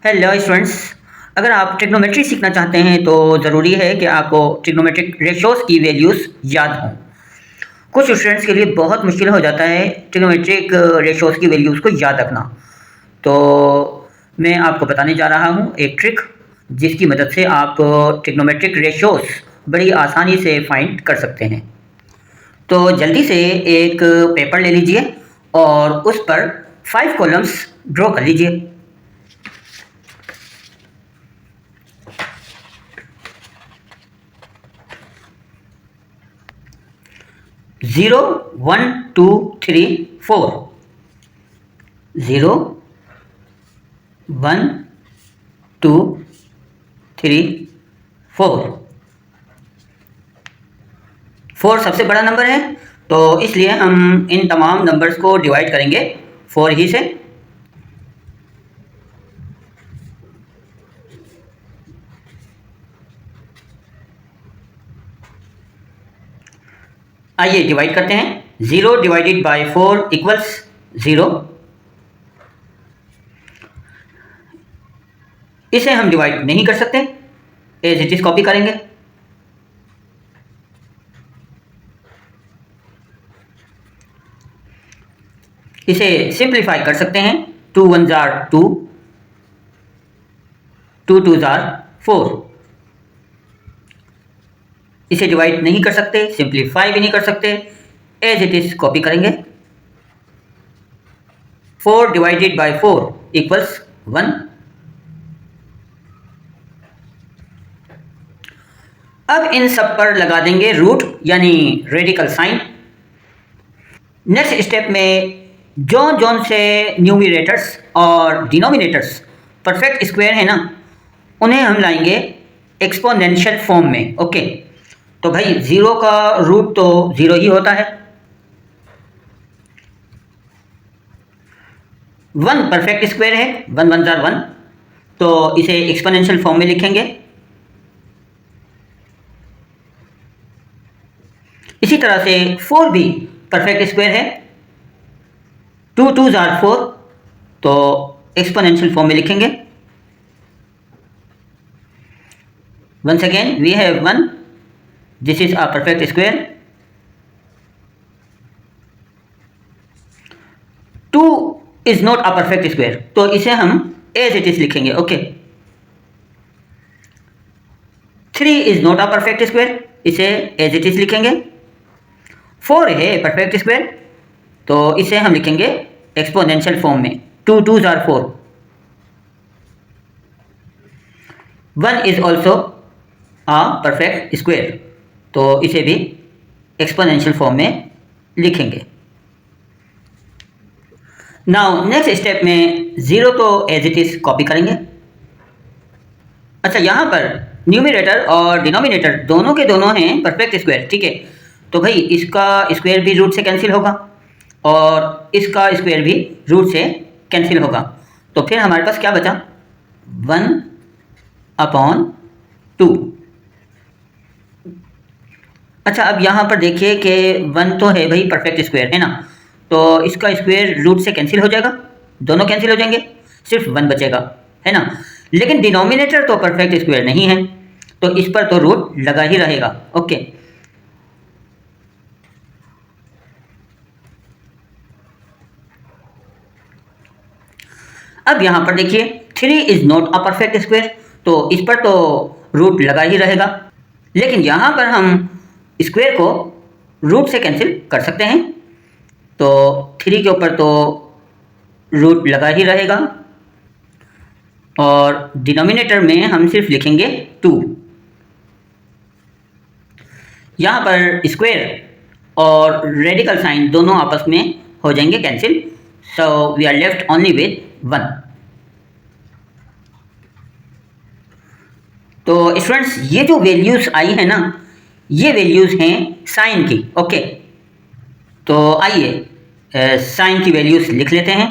Hello students. अगर आप trigonometry सीखना चाहते हैं तो ज़रूरी है कि आपको ट्रिग्नोमेट्रिक रेशोज़ की वैल्यूज़ याद हों। कुछ स्टूडेंट्स के लिए बहुत मुश्किल हो जाता है ट्रिग्नोमेट्रिक रेशोज़ की वैल्यूज़ को याद रखना। तो मैं आपको बताने जा रहा हूँ एक ट्रिक जिसकी मदद से आप ट्रिग्नोमेट्रिक रेशोज़ बड़ी आसानी से फाइंड कर सकते हैं। तो जल्दी से एक पेपर ले लीजिए और उस पर 5 कॉलम्स ड्रॉ कर लीजिए। 0 1 2 3 4 0 1 2 3 4 4 सबसे बड़ा नंबर है तो इसलिए हम इन तमाम नंबर्स को डिवाइड करेंगे 4 ही से। आइए डिवाइड करते हैं। 0 डिवाइडेड बाय 4 इक्वल्स 0। इसे हम डिवाइड नहीं कर सकते, एज इट इज कॉपी करेंगे। इसे सिंप्लीफाई कर सकते हैं। 2 1 जार 2, 2 2 जार 4। इसे डिवाइड नहीं कर सकते, सिंप्लीफाई भी नहीं कर सकते, एज इट इज कॉपी करेंगे। 4 डिवाइडेड बाय 4 इक्वल्स 1। अब इन सब पर लगा देंगे रूट यानी रेडिकल साइन। नेक्स्ट स्टेप में जौन जौन से न्यूमिनेटर्स और डिनोमिनेटर्स परफेक्ट स्क्वायर है ना, उन्हें हम लाएंगे एक्सपोनेंशियल फॉर्म में। ओके, तो भाई 0 का रूट तो 0 ही होता है। 1 परफेक्ट स्क्वायर है, 1 1 जार 1, तो इसे एक्सपोनेंशियल फॉर्म में लिखेंगे। इसी तरह से 4 भी परफेक्ट स्क्वायर है, 2 2 जार 4, तो एक्सपोनेंशियल फॉर्म में लिखेंगे। Once again we have 1, this is a perfect square। 2 is not a perfect square, तो इसे हम as it is लिखेंगे। Okay, 3 is not a perfect square, इसे as it is लिखेंगे। 4 है परफेक्ट स्क्वायर, तो इसे हम लिखेंगे एक्सपोनेंशियल फॉर्म में। 2 2 जार 4। 1 is also a perfect square, तो इसे भी एक्सपोनेंशियल फॉर्म में लिखेंगे। नाउ नेक्स्ट स्टेप में 0 तो एज इट इज कॉपी करेंगे। अच्छा, यहाँ पर न्यूमरेटर और डिनोमिनेटर दोनों के दोनों हैं परफेक्ट स्क्वायर, ठीक है। तो भाई इसका स्क्वायर भी रूट से कैंसिल होगा और इसका स्क्वायर भी रूट से कैंसिल होगा, तो फिर हमारे पास क्या बचा? 1/2। अच्छा, अब यहाँ पर देखिए कि 1 तो है भाई परफेक्ट स्क्वायर, है ना, तो इसका स्क्वायर रूट से कैंसिल हो जाएगा, दोनों कैंसिल हो जाएंगे, सिर्फ 1 बचेगा, है ना। लेकिन डिनोमिनेटर तो परफेक्ट स्क्वायर नहीं है, तो इस पर तो रूट लगा ही रहेगा। ओके, अब यहाँ पर देखिए 3 is not a perfect square, तो इस पर तो रूट लगा ही रहेगा। लेकिन यहाँ पर हम स्क्वायर को रूट से कैंसिल कर सकते हैं, तो 3 के ऊपर तो रूट लगा ही रहेगा और डिनोमिनेटर में हम सिर्फ लिखेंगे 2। यहाँ पर स्क्वायर और रेडिकल साइन दोनों आपस में हो जाएंगे cancel, so we are left only with 1। तो स्टूडेंट्स, ये जो वैल्यूज आई है ना, ये वैल्यूज हैं साइन की। ओके, तो आइए साइन की वैल्यूज लिख लेते हैं।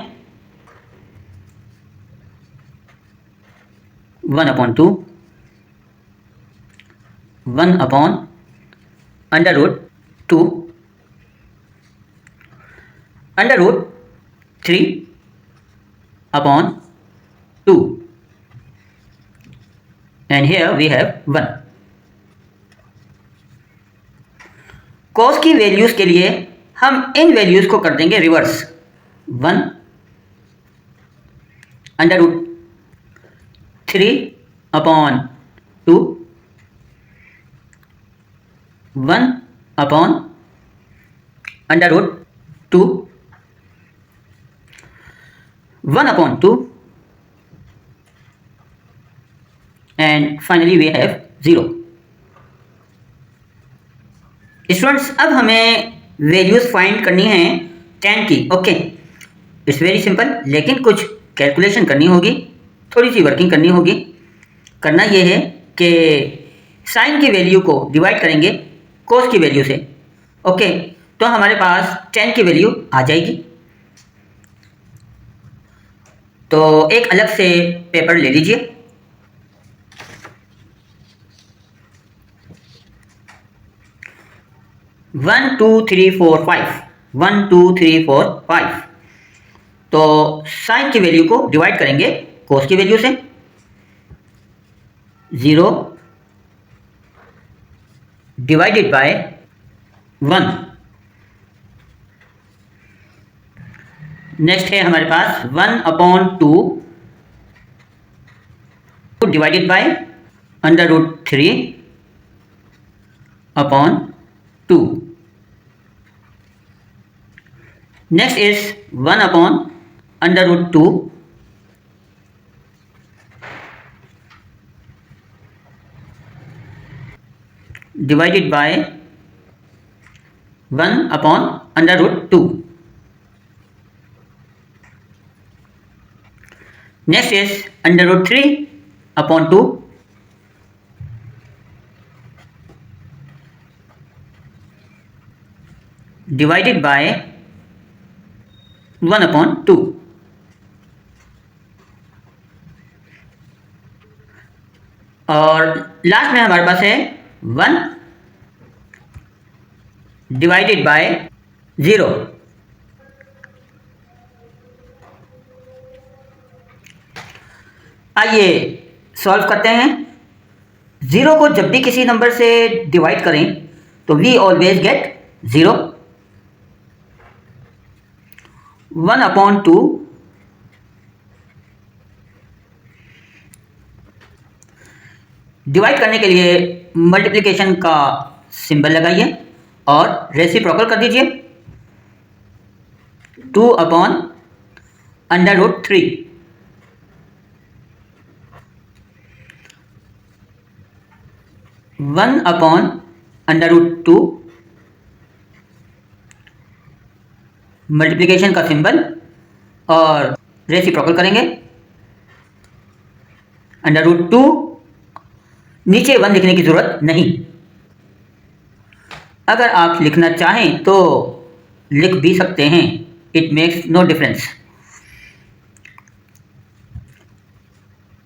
1/2, 1/√2, √3/2। and here we have 1. cos की वैल्यूज के लिए हम इन वैल्यूज को कर देंगे reverse. 1 under root 3 upon 2, 1 upon under root 2, 1 upon 2, and finally we have 0. Students, अब हमें वैल्यूज फाइंड करनी है tan की. ओके, इट्स वेरी सिंपल, लेकिन कुछ कैलकुलेशन करनी होगी, थोड़ी सी वर्किंग करनी होगी. करना ये है कि साइन की वैल्यू को डिवाइड करेंगे कोस की वैल्यू से. ओके, तो हमारे पास tan की वैल्यू आ जाएगी. तो एक अलग से पेपर ले लीजिए. One two three four five, 1 2 3 4 5. तो साइन की वैल्यू को डिवाइड करेंगे कोस की वैल्यू से. 0 डिवाइडेड बाय 1. नेक्स्ट है हमारे पास 1 upon 2 divided by under root 3 upon 2. Next is 1 upon under root 2 divided by 1 upon under root 2. Next is under root 3 upon 2 divided by 1 upon 2. और last में हमारे पास है 1 डिवाइडेड बाय 0. आइए solve करते हैं. 0 को जब भी किसी नंबर से डिवाइड करें तो we always get 0. 1 upon 2 divide करने के लिए मल्टीप्लिकेशन का सिंबल लगाइए और रेसिप्रोकल कर दीजिए. 2 upon under root 3. 1 upon under root 2 multiplication का सिंबल और रेसिप्रोकल करेंगे. अंडर रूट 2 नीचे 1 लिखने की जरूरत नहीं. अगर आप लिखना चाहें तो लिख भी सकते हैं, it makes no difference.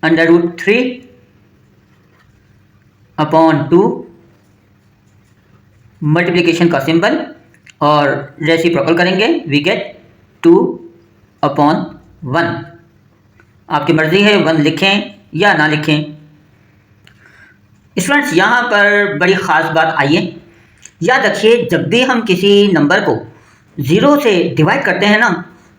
Under root 3 upon 2 multiplication का सिंबल और रेसिप्रोकल करेंगे, वी गेट 2 अपॉन 1. आपकी मर्जी है 1 लिखें या ना लिखें. स्टूडेंट्स, यहाँ पर बड़ी ख़ास बात आई है. याद रखिए, जब भी हम किसी नंबर को 0 से डिवाइड करते हैं ना,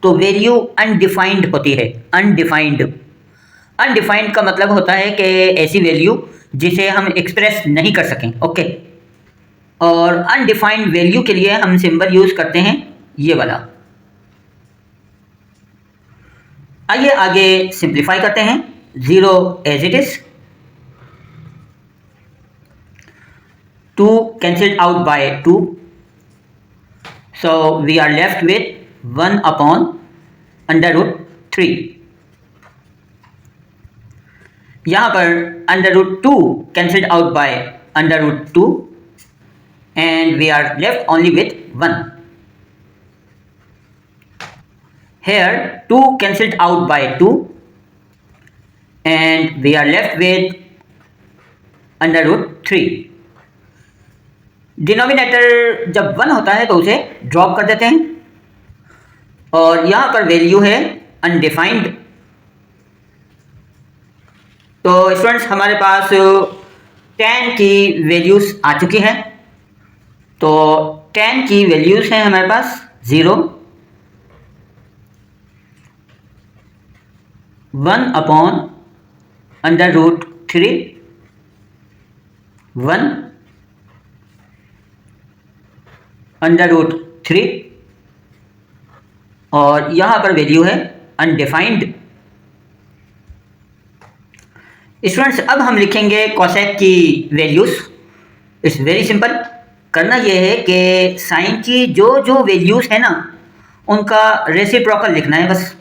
तो वैल्यू अनडिफाइंड होती है. अनडिफाइंड का मतलब होता है कि ऐसी वैल्यू जिसे हम एक्सप्रेस नहीं कर सकें. ओके, और अनडिफाइंड वैल्यू के लिए हम सिंबल यूज करते हैं ये वाला. आइए आगे सिंप्लीफाई करते हैं. 0 as it is, 2 cancelled out by 2, so we are left with 1 upon under root 3. यहाँ पर under root 2 cancelled out by under root 2 and we are left only with 1. Here 2 cancelled out by 2 and we are left with under root 3. Denominator जब 1 होता है तो उसे drop कर देते हैं और यहाँ पर वैल्यू है अनडिफाइंड, तो स्टूडेंट्स हमारे पास tan की वैल्यूज़ आ चुकी हैं। तो tan की वैल्यूज़ हैं हमारे पास 0, 1/√3, 1/√3 और यहाँ पर वैल्यू है अनडिफाइंड। स्टूडेंट्स अब हम लिखेंगे कोसेक की वैल्यूज़। It's very simple. करना यह है कि साइन की जो जो वैल्यूज़ है ना उनका रेसिप्रोकल लिखना है बस।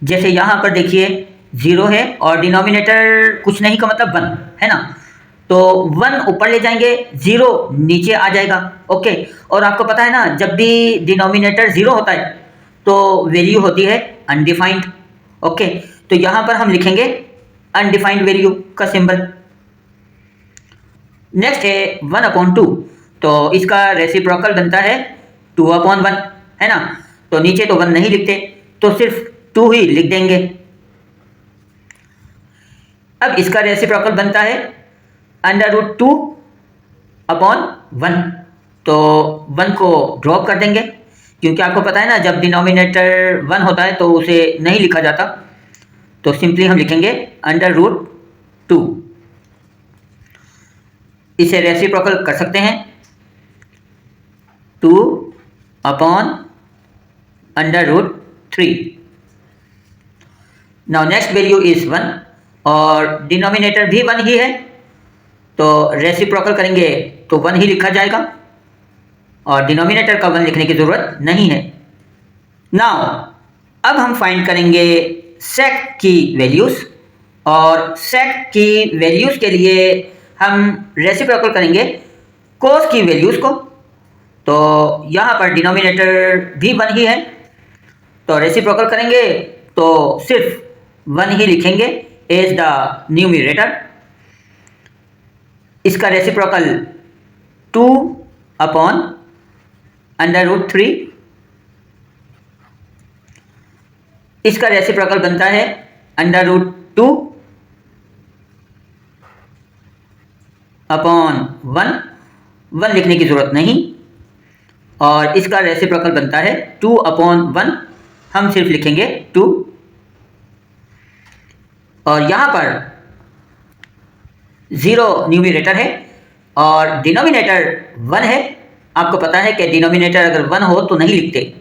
जैसे यहाँ पर देखिए 0 है और डिनोमिनेटर कुछ नहीं का मतलब 1 है ना, तो 1 ऊपर ले जाएंगे, 0 नीचे आ जाएगा। ओके, और आपको पता है ना जब भी डिनोमिनेटर 0 होता है तो वैल्यू होती है अनडिफाइंड। ओके, तो यहाँ पर हम लिखेंगे अनडिफाइंड वैल्यू का सिंबल। नेक्स्ट है 1/2, तो इसका रेसिप्रोकल बनता है 2/1 है ना, तो नीचे तो 1 नहीं लिखते तो सिर्फ 2 ही लिख देंगे। अब इसका रेसिप्रोकल बनता है √2/1, तो 1 को ड्रॉप कर देंगे क्योंकि आपको पता है ना जब डिनोमिनेटर 1 होता है तो उसे नहीं लिखा जाता, तो सिंपली हम लिखेंगे √2। इसे रेसिप्रोकल कर सकते हैं 2/√3। नाउ नेक्स्ट वैल्यू इज 1 और डिनोमिनेटर भी 1 ही है, तो रेसिप्रोकल करेंगे तो 1 ही लिखा जाएगा और डिनोमिनेटर का 1 लिखने की ज़रूरत नहीं है। नाउ अब हम फाइंड करेंगे सेक की वैल्यूज़, और सेक की वैल्यूज़ के लिए हम रेसिप्रोकल करेंगे कोस की वैल्यूज़ को। तो यहाँ पर डिनोमिनेटर भी 1 ही है, तो रेसिप्रोकल करेंगे तो सिर्फ 1 ही लिखेंगे एज द न्यूमरेटर। इसका रेसिप्रोकल 2/√3, इसका रेसिप्रोकल बनता है √2/1, 1 लिखने की ज़रूरत नहीं, और इसका रेसिप्रोकल बनता है 2/1, हम सिर्फ लिखेंगे 2। और यहाँ पर 0 न्यूमरेटर है और डिनोमिनेटर 1 है। आपको पता है कि डिनोमिनेटर अगर 1 हो तो नहीं लिखते,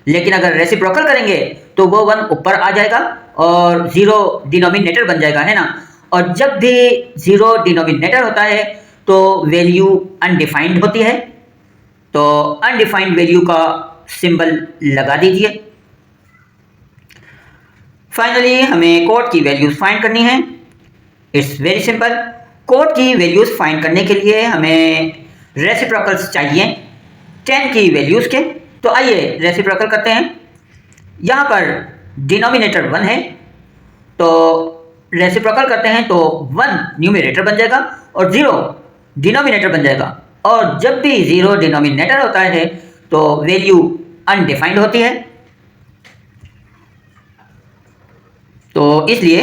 लेकिन अगर रेसिप्रोकल करेंगे तो वो 1 ऊपर आ जाएगा और 0 डिनोमिनेटर बन जाएगा, है ना। और जब भी 0 डिनोमिनेटर होता है तो वैल्यू अनडिफाइंड होती है, तो अनडिफाइंड वैल्यू का सिंबल लगा दीजिए। फाइनली हमें कोड की वैल्यूज़ फाइंड करनी है। It's very simple. कोड की वैल्यूज़ फाइंड करने के लिए हमें रेसिप्रोकल्स चाहिए tan की वैल्यूज़ के। तो आइए रेसिप्रोकल करते हैं। यहाँ पर डिनोमिनेटर 1 है, तो रेसिप्रोकल करते हैं तो 1 न्यूमरेटर बन जाएगा और 0 डिनोमिनेटर बन जाएगा। और जब भी 0 डिनोमिनेटर होता है तो वैल्यू अनडिफाइंड होती है, तो इसलिए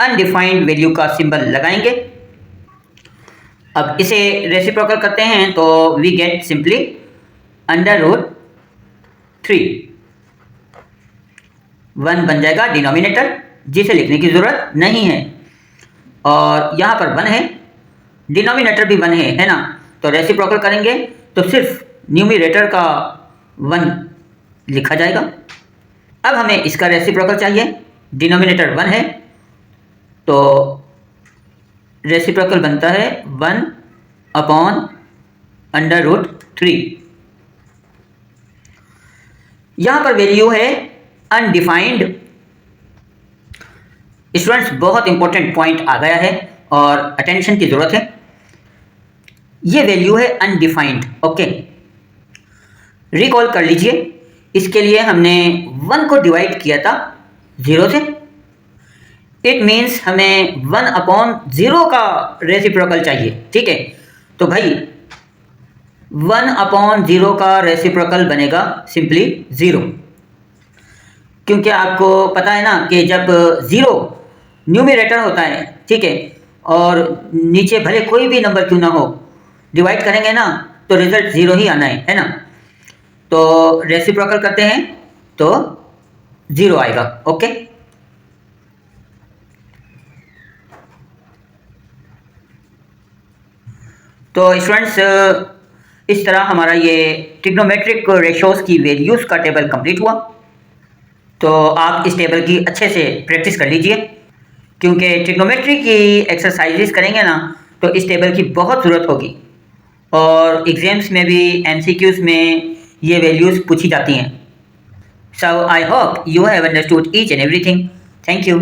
अनडिफाइंड वैल्यू का सिंबल लगाएंगे। अब इसे रेसिप्रोकल करते हैं तो वी गेट सिंपली √3, 1 बन जाएगा डिनोमिनेटर, जिसे लिखने की ज़रूरत नहीं है। और यहाँ पर 1 है, डिनोमिनेटर भी 1 है ना, तो रेसिप्रोकल करेंगे तो सिर्फ न्यूमरेटर का 1 लिखा जाएगा। अब हमें इसका रेसिप्रोकल चाहिए। डिनोमिनेटर 1 है तो रेसिप्रोकल बनता है 1/√3। यहाँ पर वैल्यू है अनडिफाइंड। स्टूडेंट्स बहुत इंपॉर्टेंट पॉइंट आ गया है और अटेंशन की ज़रूरत है। ये वैल्यू है अनडिफाइंड। ओके, रिकॉल कर लीजिए। इसके लिए हमने 1 को डिवाइड किया था 0 से। इट मीन्स हमें 1/0 का रेसिप्रोकल चाहिए, ठीक है। तो भाई 1/0 का रेसिप्रोकल बनेगा सिंपली 0, क्योंकि आपको पता है ना कि जब 0 न्यूमरेटर होता है, ठीक है, और नीचे भले कोई भी नंबर क्यों ना हो, डिवाइड करेंगे ना तो रिजल्ट 0 ही आना है ना। तो रेसिप्रोकल करते हैं तो 0 आएगा। ओके, तो स्टूडेंट्स इस तरह हमारा ये ट्रिग्नोमेट्रिक रेशोज की वैल्यूज़ का टेबल कंप्लीट हुआ। तो आप इस टेबल की अच्छे से प्रैक्टिस कर लीजिए, क्योंकि ट्रिग्नोमेट्री की एक्सरसाइजेस करेंगे ना तो इस टेबल की बहुत ज़रूरत होगी, और एग्जाम्स में भी एमसीक्यूज में ये वैल्यूज़ पूछी जाती हैं। So I hope you have understood each and everything. Thank you.